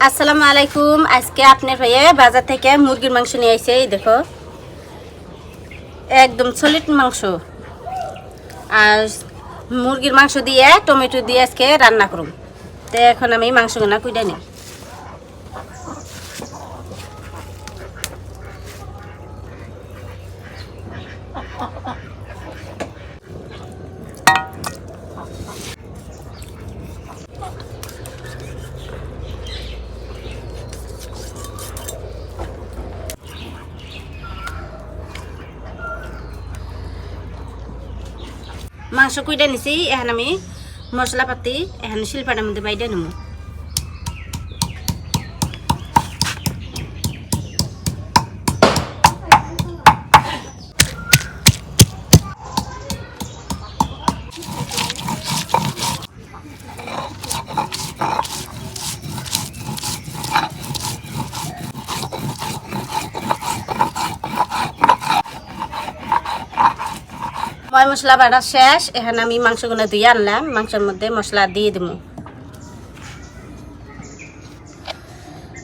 আসসালামু আলাইকুম। আজকে আপনার ভাইয়ে বাজার থেকে মুরগির মাংস নিয়ে আসছে। এই দেখো, একদম সলিড মাংস। আর মুরগির মাংস দিয়ে টমেটো দিয়ে আজকে রান্না করুন। তো এখন আমি মাংসগুলো কুইটা নিই। মাংস কুইটা নিছি, এখন আমি মশলা পাতি এখন শিলপাটার মধ্যে বাইরে নেব। ময় মশলা বাটা শেষ, এখন আমি মাংসগুলো ধুয়ে আনলাম। মাংসের মধ্যে মশলা দিয়ে দেবো।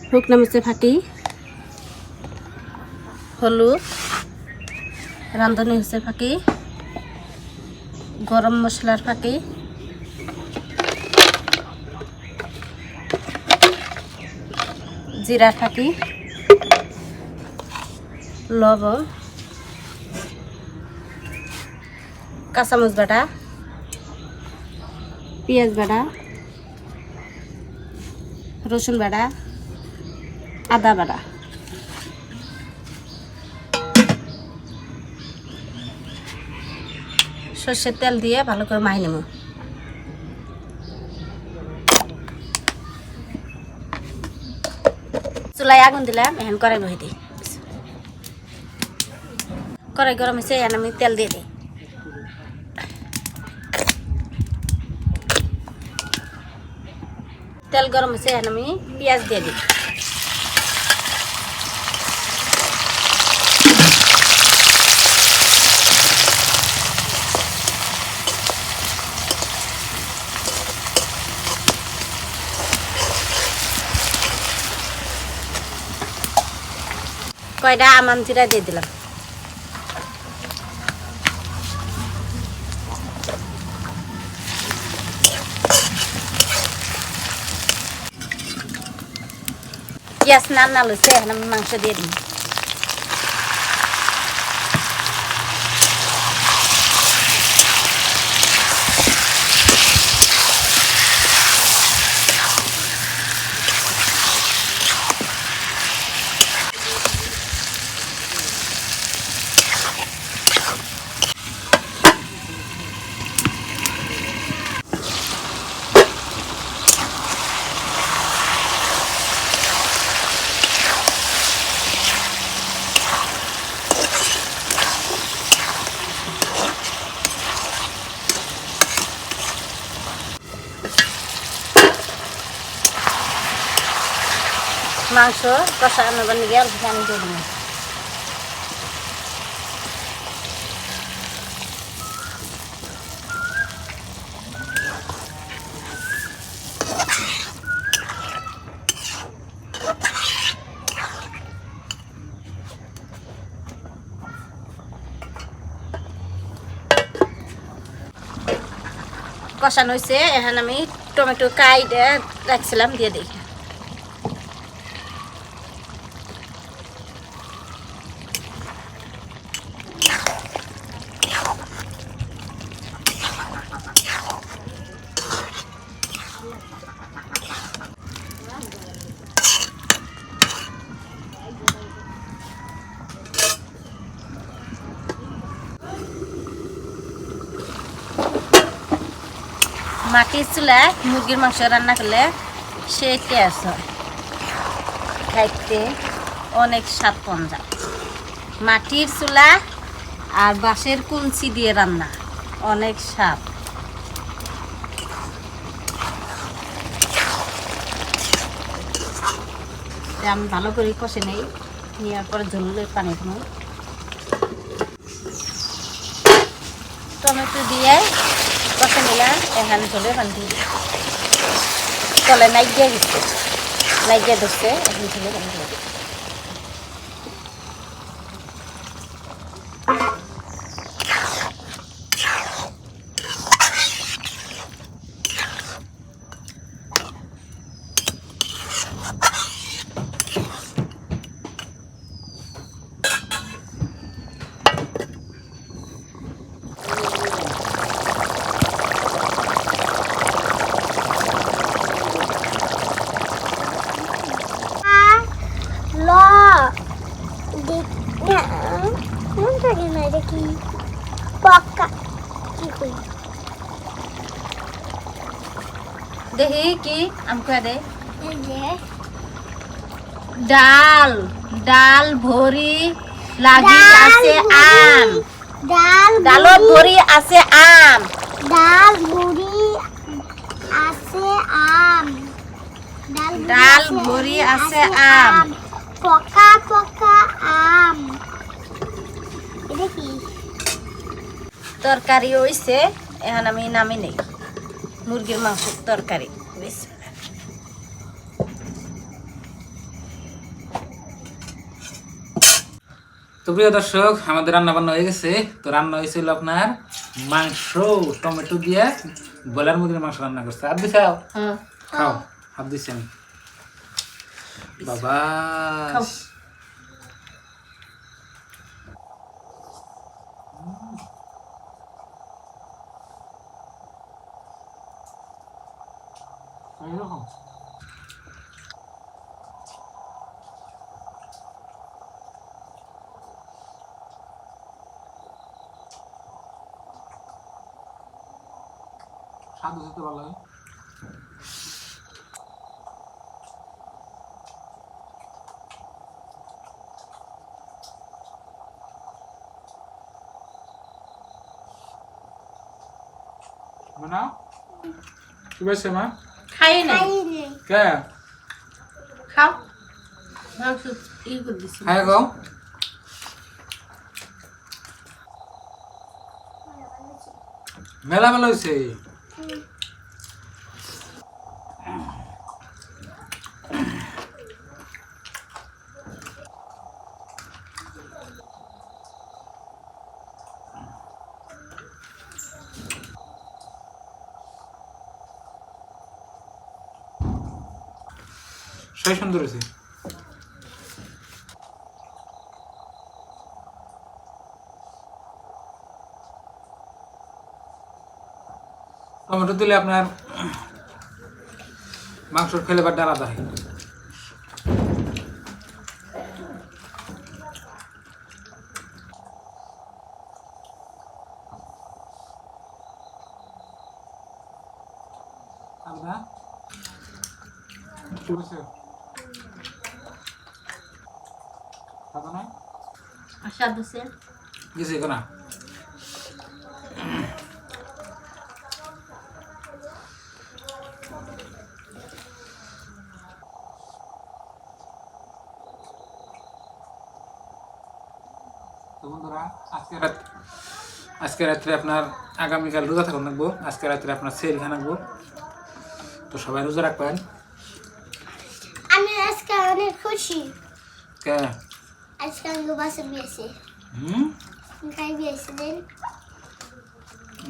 শুকনো মরিচের ফাঁকি, হলুদ, রাঁধুনি মরিচের ফাঁকি, গরম মশলার ফাঁকি, জিরার ফাঁকি, লবণ, কাঁচামরিচ বাটা, পেঁয়াজ বাটা, রসুন বাটা, আদা বাটা, সর্ষের তেল দিয়ে ভালো করে মাখিয়ে নেব। চুলায় আগুন দিলাম, এখন কড়াই বসিয়ে দিই। কড়াই গরম হয়েছে, এখন আমি তেল দিয়ে দিই। তেল গরম হয়েছে, এখন আমি পেঁয়াজ দিয়ে দিই। কয়টা আমান জিরা দিয়ে দিলাম। পেঁয়াজ নাল হয়েছে, এখন আমি মাংস দিয়ে দিই। মাংস কষানোর নিয়ে অল্প পানি দিয়ে দিলাম। কষানো হয়েছে, এখন আমি টমেটো কাইটে রাখছিলাম দিয়ে দিই। মাটির চুলায় মুরগির মাংস রান্না করলে সে টেস্ট হয়, খাইতে অনেক স্বাদ পাওয়া যায়। মাটির চুলা আর বাঁশের কঞ্চি দিয়ে রান্না, অনেক স্বাদ। আমি ভালো করে কষে নেই, নেওয়ার পরে ঝোলের পানি দেবো। টমেটো দিয়ে কষে নিলাম, এখানে ঝোলের পানি দিয়ে তলে নাই দিয়ে গেছে। লাগিয়ে ধরছে এখন ঢেলে দেবো। দেখি কি আমকা দে ডাল ডাল ভরি লাগি আছে আম ডালত ভরি আছে আম ডাল ভরি আছে আম ডাল ভরি আছে আম পকা পকা আম এটা কি তরকারি হইছে এখন আমি নামি নেই মুরগির মাংসের তরকারি তো প্রিয় দর্শক আমাদের রান্না বান্না হয়ে গেছে। তো রান্না হয়েছিল আপনার মাংস টমেটো দিয়ে ব্রয়লার মুরগির মাংস রান্না করছে। হাত দিছে খাও হাত দিছে আমি বাবা স্বাদ হতে ভালো লাগে। মানা কি বলছে মা? খাই নাই কে খাও মাংস ই করে দিছি খাই গো মেলা মেলা হয়েছে। সেই সুন্দর হয়েছে। টমেটো দিলে আপনার মাংসর ফ্লেভারটা আলাদা হয়। ঠিক আছে খাবো না আশা দিছে গেছে না তো বন্ধুরা আজকে রাত্রে আপনার আগামীকাল রোজা থাকুন রাখবো। আজকে রাত্রে আপনার সেল খান রাখবো। তো সবাই রোজা রাখবেন। আমি আজকে অনেক খুশি কে আজকে আমি বাসে বিয়েছে গাই বিয়েছে দেন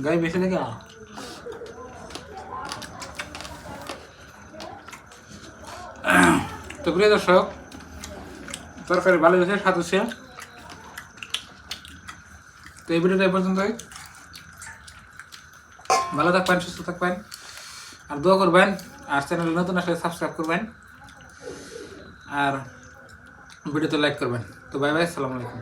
গাই বেশি দেখে তো প্রিয় দর্শক তরকারি ভালো হয়েছে স্বাদ হচ্ছে। তো এই ভিডিওটা এই পর্যন্তই। ভালো থাকবেন সুস্থ থাকবেন আর দোয়া করবেন আর চ্যানেল নতুন আসলে সাবস্ক্রাইব করবেন আর ভিডিওতে লাইক করবেন। তো বাই বাই, আসসালামু আলাইকুম।